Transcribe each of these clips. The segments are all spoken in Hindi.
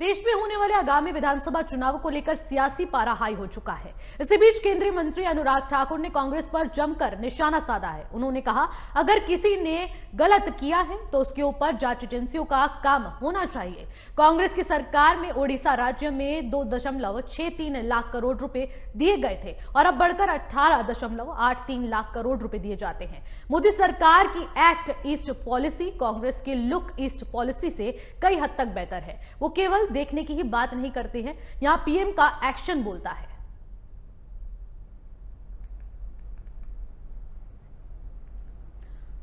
देश में होने वाले आगामी विधानसभा चुनाव को लेकर सियासी पारा हाई हो चुका है। इसी बीच केंद्रीय मंत्री अनुराग ठाकुर ने कांग्रेस पर जमकर निशाना साधा है। उन्होंने कहा, अगर किसी ने गलत किया है तो उसके ऊपर जांच एजेंसियों का काम होना चाहिए। कांग्रेस की सरकार में ओडिशा राज्य में 2.63 लाख करोड़ रुपए दिए गए थे और अब बढ़कर 18.83 लाख करोड़ रुपए दिए जाते हैं। मोदी सरकार की एक्ट ईस्ट पॉलिसी कांग्रेस की लुक ईस्ट पॉलिसी से कई हद तक बेहतर है। वो केवल देखने की ही बात नहीं करते हैं, यहां पीएम का एक्शन बोलता है।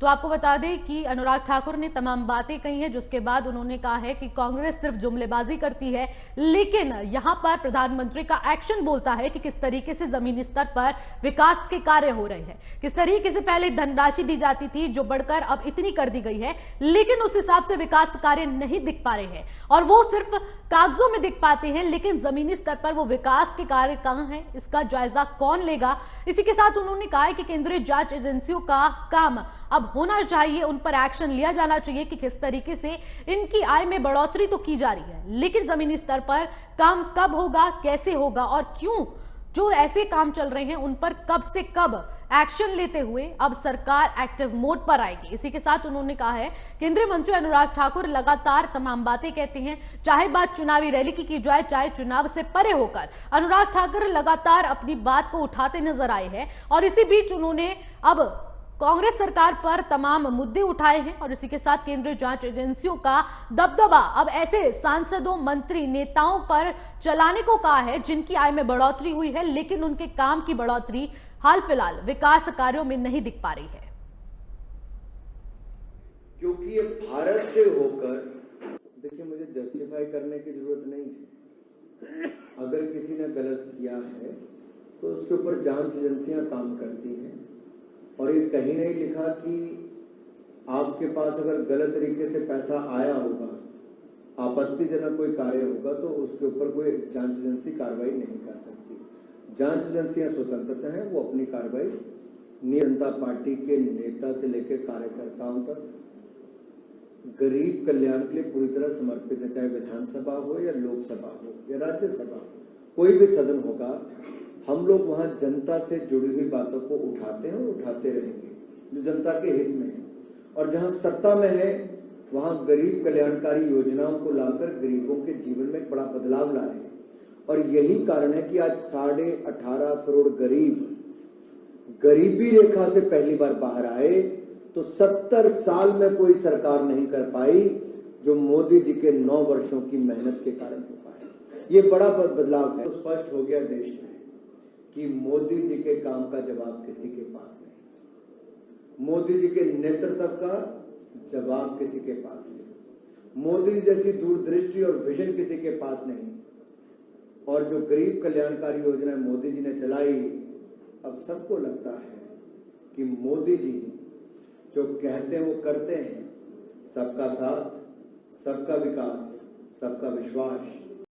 तो आपको बता दें कि अनुराग ठाकुर ने तमाम बातें कही हैं, जिसके बाद उन्होंने कहा है कि कांग्रेस सिर्फ जुमलेबाजी करती है, लेकिन यहां पर प्रधानमंत्री का एक्शन बोलता है कि किस तरीके से जमीनी स्तर पर विकास के कार्य हो रहे हैं, किस तरीके से पहले धनराशि दी जाती थी जो बढ़कर अब इतनी कर दी गई है, लेकिन उस हिसाब से विकास कार्य नहीं दिख पा रहे हैं और वो सिर्फ कागजों में दिख पाते हैं, लेकिन जमीनी स्तर पर वो विकास के कार्य कहां हैं, इसका जायजा कौन लेगा। इसी के साथ उन्होंने कहा है कि केंद्रीय जांच एजेंसियों का काम अब होना चाहिए, उन पर एक्शन लिया जाना चाहिए कि किस तरीके से इनकी आय में बढ़ोतरी तो की जा रही है, लेकिन जमीनी स्तर पर काम कब होगा, कैसे होगा और क्यों जो ऐसे काम चल रहे हैं उन पर कब से कब एक्शन लेते हुए अब सरकार एक्टिव मोड पर आएगी। इसी के साथ उन्होंने कहा है, केंद्रीय मंत्री अनुराग ठाकुर लगातार तमाम बातें कहते हैं, चाहे बात चुनावी रैली की जाए, चाहे चुनाव से परे होकर अनुराग ठाकुर लगातार अपनी बात को उठाते नजर आए हैं और इसी बीच उन्होंने अब कांग्रेस सरकार पर तमाम मुद्दे उठाए हैं और इसी के साथ केंद्रीय जांच एजेंसियों का दबदबा अब ऐसे सांसदों, मंत्री, नेताओं पर चलाने को कहा है जिनकी आय में बढ़ोतरी हुई है, लेकिन उनके काम की बढ़ोतरी हाल फिलहाल विकास कार्यों में नहीं दिख पा रही है। क्योंकि ये भारत से होकर, देखिए मुझे जस्टिफाई करने की जरूरत नहीं है। अगर किसी ने गलत किया है तो उसके ऊपर जांच एजेंसियां काम करती हैं और ये कहीं नहीं लिखा कि आपके पास अगर गलत तरीके से पैसा आया होगा, आपत्तिजनक कोई कार्य होगा तो उसके ऊपर कोई जांच एजेंसी कार्रवाई नहीं कर सकती। जांच एजेंसियां स्वतंत्रता हैं, वो अपनी कार्रवाई जनता पार्टी के नेता से लेकर कार्यकर्ताओं तक गरीब कल्याण के लिए पूरी तरह समर्पित है, चाहे विधानसभा हो या लोकसभा हो या राज्यसभा, कोई भी सदन होगा, हम लोग वहां जनता से जुड़ी हुई बातों को उठाते हैं और उठाते रहेंगे जो जनता के हित में है। और जहां सत्ता में है वहां गरीब कल्याणकारी योजनाओं को लाकर गरीबों के जीवन में एक बड़ा बदलाव ला रहे हैं और यही कारण है कि आज 18.5 करोड़ गरीब गरीबी रेखा से पहली बार बाहर आए। तो 70 साल में कोई सरकार नहीं कर पाई जो मोदी जी के 9 वर्षों की मेहनत के कारण हो पाए। ये बड़ा बदलाव है। तो स्पष्ट हो गया देश में कि मोदी जी के काम का जवाब किसी के पास नहीं, मोदी जी के नेतृत्व का जवाब किसी के पास नहीं, मोदी जैसी दूरदृष्टि और विजन किसी के पास नहीं। और जो गरीब कल्याणकारी योजना मोदी जी ने चलाई, अब सबको लगता है कि मोदी जी जो कहते हैं वो करते हैं। सबका साथ, सबका विकास, सबका विश्वास।